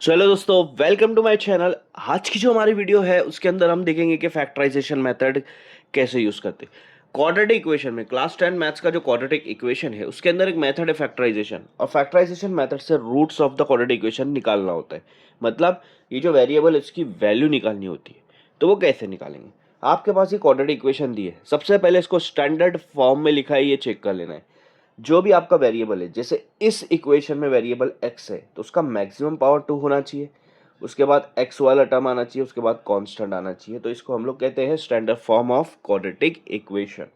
चलो दोस्तों, welcome to my channel. आज की जो हमारी वीडियो है उसके अंदर हम देखेंगे कि फैक्टराइजेशन मेथड कैसे यूज करते। क्वाड्रेटिक इक्वेशन में क्लास 10 मैथ्स का जो क्वाड्रेटिक इक्वेशन है उसके अंदर एक मेथड है फैक्टराइजेशन, और फैक्टराइजेशन मेथड से roots of the quadratic equation निकालना होता है। मतलब ये जो वेरिएबल है उसकी वैल्यू निकालनी होती है। तो वो कैसे निकालेंगे? आपके पास ये क्वाड्रेटिक इक्वेशन दी है, सबसे पहले इसको स्टैंडर्ड फॉर्म में लिखा है ये चेक कर लेना है। जो भी आपका वेरिएबल है, जैसे इस इक्वेशन में वेरिएबल x है तो उसका मैक्सिमम पावर 2 होना चाहिए, उसके बाद x वाला टर्म आना चाहिए, उसके बाद कांस्टेंट आना चाहिए। तो इसको हम लोग कहते हैं standard form of quadratic equation.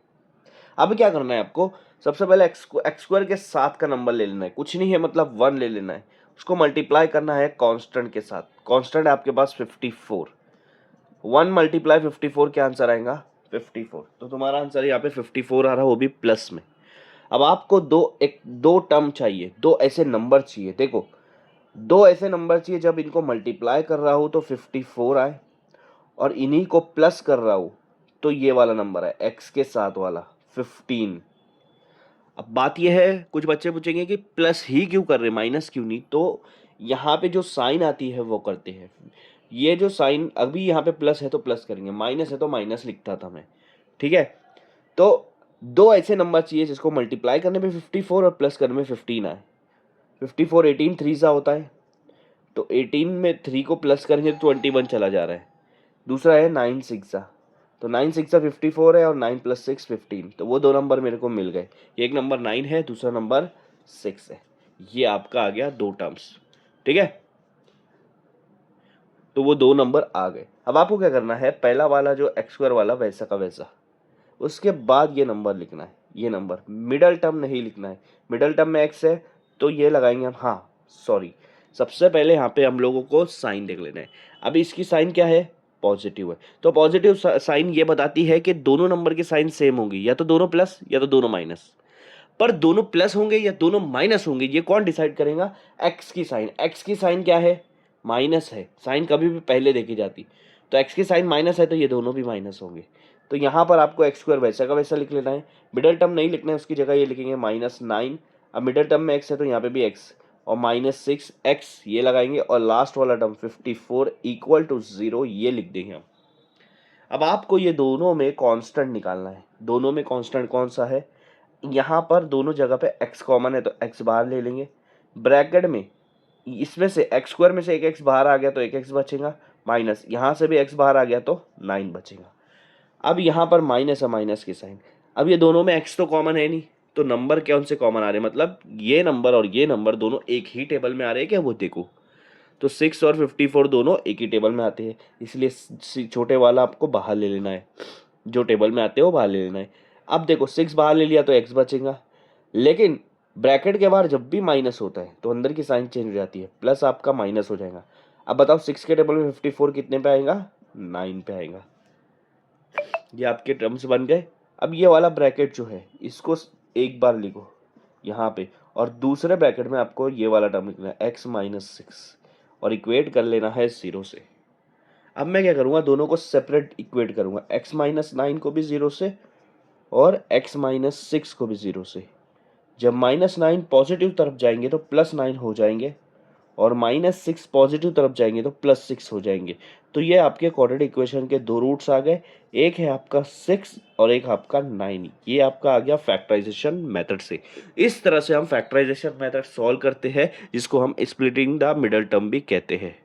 अब क्या करना है आपको? सबसे पहले एक्स स्क्वायर के साथ का नंबर ले लेना है, कुछ नहीं है मतलब 1 ले लेना है। उसको मल्टीप्लाई करना है कांस्टेंट के साथ। कांस्टेंट है आपके पास 54। 1 मल्टीप्लाई 54 क्या आंसर आएगा? 54। तो तुम्हारा आंसर यहाँ पे 54 आ रहा है, वो भी प्लस में। अब आपको दो टर्म चाहिए, दो ऐसे नंबर चाहिए। देखो, दो ऐसे नंबर चाहिए जब इनको मल्टीप्लाई कर रहा हूं तो 54 आए, और इन्हीं को प्लस कर रहा हूं तो ये वाला नंबर है x के साथ वाला 15। अब बात यह है, कुछ बच्चे पूछेंगे कि प्लस ही क्यों कर रहे, माइनस क्यों नहीं? तो यहाँ पे जो साइन आती है वो करते हैं। ये जो साइन अभी यहाँ पे प्लस है तो प्लस करेंगे, माइनस है तो माइनस लिखता था मैं। ठीक है, तो दो ऐसे नंबर चाहिए जिसको मल्टीप्लाई करने में 54 और प्लस करने में 15 आए। 54 18 3 सा होता है, तो 18 में 3 को प्लस करेंगे तो 21 चला जा रहा है। दूसरा है 9 6 सा, तो 9 6 सा 54 है और 9 प्लस 6 15। तो वो दो नंबर मेरे को मिल गए, एक नंबर 9 है, दूसरा नंबर 6 है। ये आपका आ गया दो टर्म्स। ठीक है, तो वो दो नंबर आ गए। अब आपको क्या करना है, पहला वाला जो एक्स स्क्वायर वाला वैसा का वैसा, उसके बाद ये नंबर लिखना है। ये नंबर मिडल टर्म नहीं लिखना है, मिडल टर्म में एक्स है तो ये लगाएंगे हम। हाँ सॉरी, सबसे पहले यहाँ पे हम लोगों को साइन देख लेना है। अभी इसकी साइन क्या है? पॉजिटिव है। तो पॉजिटिव साइन ये बताती है कि दोनों नंबर की साइन सेम होंगी, या तो दोनों प्लस या तो दोनों माइनस। पर दोनों प्लस होंगे या दोनों माइनस होंगे ये कौन डिसाइड करेगा? एक्स की साइन। एक्स की साइन क्या है? माइनस है। साइन कभी भी पहले देखी जाती, तो एक्स की साइन माइनस है तो ये दोनों भी माइनस होंगे। तो यहाँ पर आपको एक्स स्क्वायर वैसा का वैसा लिख लेना है, मिडल टर्म नहीं लिखना है, उसकी जगह ये लिखेंगे -9। अब मिडल टर्म में एक्स है तो यहाँ पे भी एक्स, और -6x ये लगाएंगे, और लास्ट वाला टर्म 54 इक्वल टू 0 ये लिख देंगे हम। अब आपको ये दोनों में कांस्टेंट निकालना है। दोनों में कांस्टेंट कौन सा है? यहाँ पर दोनों जगह पे x कॉमन है तो x बाहर ले लेंगे। ब्रैकेट में इसमें से एक्स स्क्वायर में से एक x बाहर आ गया तो एक x बचेगा, माइनस यहाँ से भी x बाहर आ गया तो 9 बचेगा। अब यहाँ पर माइनस है, माइनस की साइन। अब ये दोनों में x तो कॉमन है नहीं, तो नंबर कौन से कॉमन आ रहे हैं? मतलब ये नंबर और ये नंबर दोनों एक ही टेबल में आ रहे हैं क्या? वो देखो, तो 6 और 54 दोनों एक ही टेबल में आते हैं, इसलिए छोटे वाला आपको बाहर ले लेना है। जो टेबल में आते हैं वो बाहर ले लेना है। अब देखो 6 बाहर ले लिया तो x बचेगा, लेकिन ब्रैकेट के बाहर जब भी माइनस होता है तो अंदर की साइन चेंज हो जाती है, प्लस आपका माइनस हो जाएगा। अब बताओ 6 के टेबल में 54 कितने पे आएगा? 9 पे आएगा। ये आपके टर्म्स बन गए। अब ये वाला ब्रैकेट जो है इसको एक बार लिखो यहाँ पे, और दूसरे ब्रैकेट में आपको ये वाला टर्म लिखना है x-6, और इक्वेट कर लेना है 0 से। अब मैं क्या करूँगा, दोनों को सेपरेट इक्वेट करूँगा, x-9 को भी 0 से और x-6 को भी 0 से। जब -9 पॉजिटिव तरफ जाएंगे तो +9 हो जाएंगे, और -6 पॉजिटिव तरफ जाएंगे तो +6 हो जाएंगे। तो ये आपके क्वाड्रेटिक इक्वेशन के दो रूट्स आ गए, एक है आपका 6 और एक आपका 9। ये आपका आ गया फैक्टराइजेशन मेथड से। इस तरह से हम फैक्टराइजेशन मेथड सॉल्व करते हैं, जिसको हम स्प्लिटिंग द मिडल टर्म भी कहते हैं।